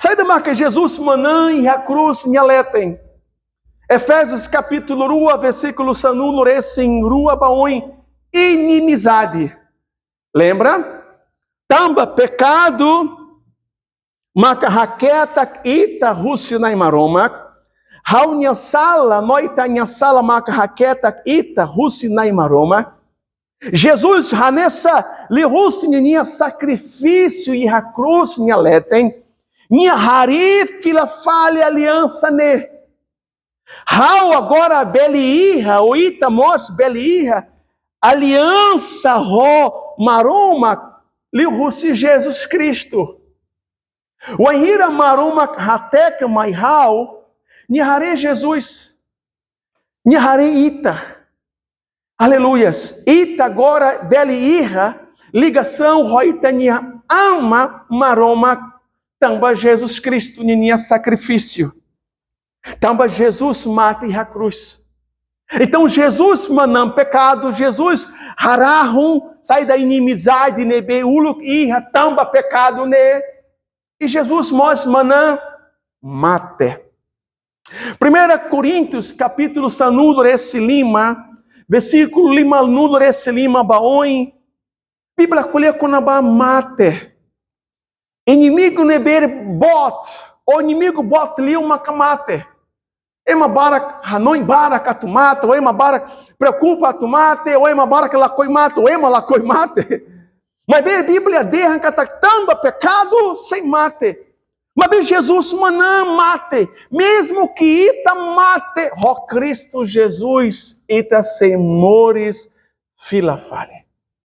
Sai da marca Jesus manã e a cruz nhaletem. Efésios capítulo 2, versículo sanulo recém rua baoi inimizade. Lembra? Tamba pecado, maka raqueta ita rusi na imaroma. Haunya sala noita nya sala maka raqueta ita rusi na imaroma. Jesus hanessa li rusi nia sacrifício e a cruz nhaletem. Nia hari fila falha aliança ne. How agora beliirra, o itamos beliirra, aliança ro maroma, li russi Jesus Cristo. O enhira maroma hatek mai how, nihare Jesus, nihare ita. Aleluias. Ita agora beliirra, ligação roita nia ama maroma, tamba Jesus Cristo, ninia sacrifício. Tamba Jesus mata e a cruz. Então Jesus manam pecado, Jesus harahum, sai da inimizade, nebe uluk iha, tamba pecado ne. E Jesus mos manam mate. 1 Coríntios, capítulo sanudo esse lima, versículo lima nudo esse lima baoi. Bíblia colhe conaba mate. Inimigo neber bot, o inimigo bot li uma camate. Ema barak hanoi barak atumate, ou ema barak preocupa atumate, ou ema barak lacoi mate, ou ema lacoi mate. Mas bem a Bíblia derra tamba pecado sem mate. Mas bem Jesus manam mate, mesmo que ita mate, ó Cristo Jesus, ita sem mores fila falha.